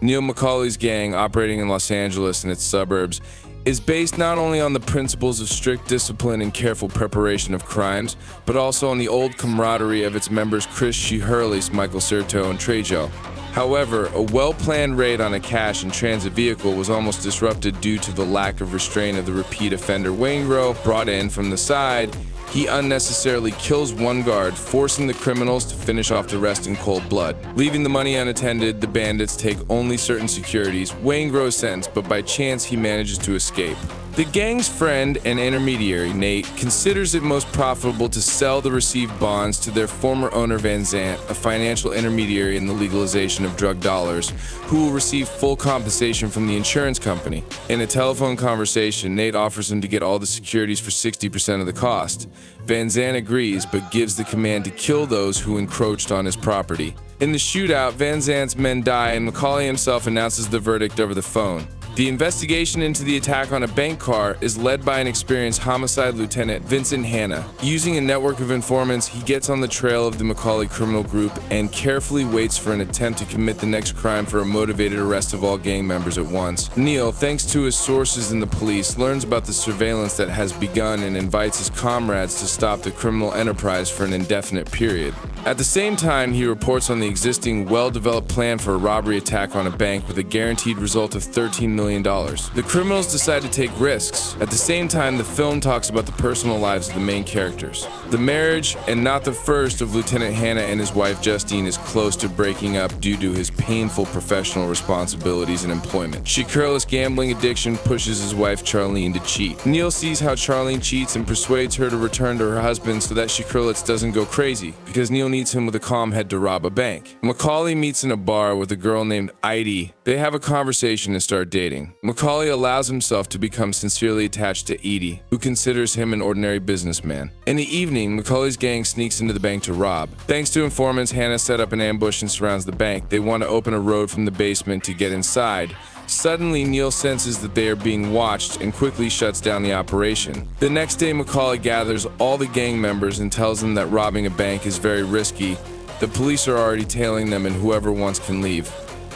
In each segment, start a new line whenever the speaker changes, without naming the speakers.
Neil McCauley's gang, operating in Los Angeles and its suburbs, is based not only on the principles of strict discipline and careful preparation of crimes, but also on the old camaraderie of its members Chris Hurley's, Michael Serto, and Trejo. However, a well-planned raid on a cash and transit vehicle was almost disrupted due to the lack of restraint of the repeat offender Waingro, brought in from the side. He unnecessarily kills one guard, forcing the criminals to finish off the rest in cold blood. Leaving the money unattended, the bandits take only certain securities. Waingro is sentenced, but by chance he manages to escape. The gang's friend and intermediary, Nate, considers it most profitable to sell the received bonds to their former owner Van Zant, a financial intermediary in the legalization of drug dollars, who will receive full compensation from the insurance company. In a telephone conversation, Nate offers him to get all the securities for 60% of the cost. Van Zant agrees, but gives the command to kill those who encroached on his property. In the shootout, Van Zant's men die and McCauley himself announces the verdict over the phone. The investigation into the attack on a bank car is led by an experienced homicide Lieutenant Vincent Hanna. Using a network of informants, he gets on the trail of the McCauley criminal group and carefully waits for an attempt to commit the next crime for a motivated arrest of all gang members at once. Neil, thanks to his sources in the police, learns about the surveillance that has begun and invites his comrades to stop the criminal enterprise for an indefinite period. At the same time, he reports on the existing well-developed plan for a robbery attack on a bank with a guaranteed result of $13 million. The criminals decide to take risks. At the same time, the film talks about the personal lives of the main characters. The marriage, and not the first, of Lieutenant Hanna and his wife Justine is close to breaking up due to his painful professional responsibilities and employment. Shikirla's gambling addiction pushes his wife Charlene to cheat. Neil sees how Charlene cheats and persuades her to return to her husband so that Shikirla doesn't go crazy, because Neil needs him with a calm head to rob a bank. McCauley meets in a bar with a girl named Edie. They have a conversation and start dating. McCauley allows himself to become sincerely attached to Edie, who considers him an ordinary businessman. In the evening, McCauley's gang sneaks into the bank to rob. Thanks to informants, Hanna set up an ambush and surrounds the bank. They want to open a road from the basement to get inside. Suddenly, Neil senses that they are being watched and quickly shuts down the operation. The next day, McCauley gathers all the gang members and tells them that robbing a bank is very risky. The police are already tailing them and whoever wants can leave.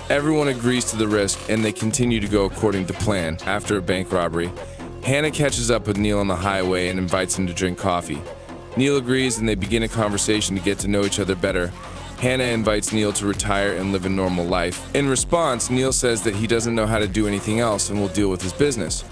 Everyone agrees to the risk and they continue to go according to plan. After a bank robbery, Hanna catches up with Neil on the highway and invites him to drink coffee. Neil agrees and they begin a conversation to get to know each other better. Hanna invites Neil to retire and live a normal life. In response, Neil says that he doesn't know how to do anything else and will deal with his business.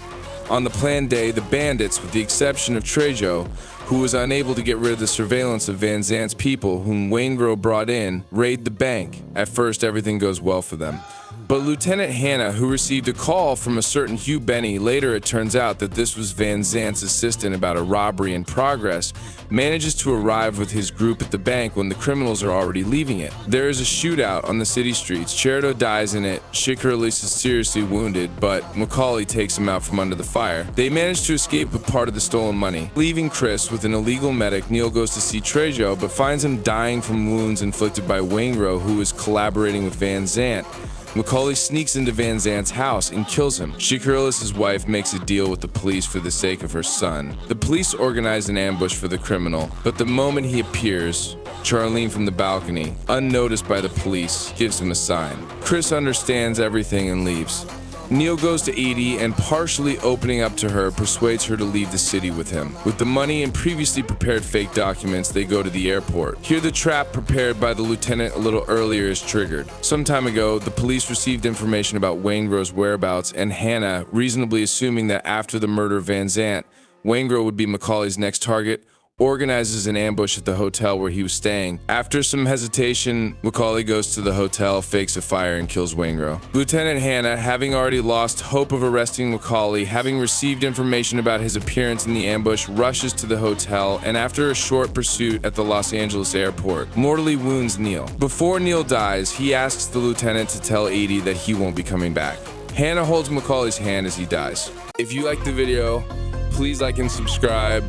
On the planned day, the bandits, with the exception of Trejo, who was unable to get rid of the surveillance of Van Zant's people, whom Waingro brought in, raid the bank. At first, everything goes well for them. But Lieutenant Hanna, who received a call from a certain Hugh Benny, later it turns out that this was Van Zant's assistant about a robbery in progress, manages to arrive with his group at the bank when the criminals are already leaving it. There is a shootout on the city streets. Cherito dies in it. Shikirla is seriously wounded, but McCauley takes him out from under the fire. They manage to escape with part of the stolen money. Leaving Chris with an illegal medic, Neil goes to see Trejo, but finds him dying from wounds inflicted by Waingro, who is collaborating with Van Zant. McCauley sneaks into Van Zant's house and kills him. Shikirla's wife makes a deal with the police for the sake of her son. The police organize an ambush for the criminal, but the moment he appears, Charlene from the balcony, unnoticed by the police, gives him a sign. Chris understands everything and leaves. Neil goes to Edie and, partially opening up to her, persuades her to leave the city with him. With the money and previously prepared fake documents, they go to the airport. Here, the trap prepared by the lieutenant a little earlier is triggered. Some time ago, the police received information about Waingro's whereabouts, and Hanna, reasonably assuming that after the murder of Van Zant, Waingro would be McCauley's next target, organizes an ambush at the hotel where he was staying. After some hesitation, McCauley goes to the hotel, fakes a fire, and kills Waingro. Lieutenant Hanna, having already lost hope of arresting McCauley, having received information about his appearance in the ambush, rushes to the hotel and, after a short pursuit at the Los Angeles airport, mortally wounds Neil. Before Neil dies, he asks the lieutenant to tell Edie that he won't be coming back. Hanna holds McCauley's hand as he dies. If you liked the video, please like and subscribe.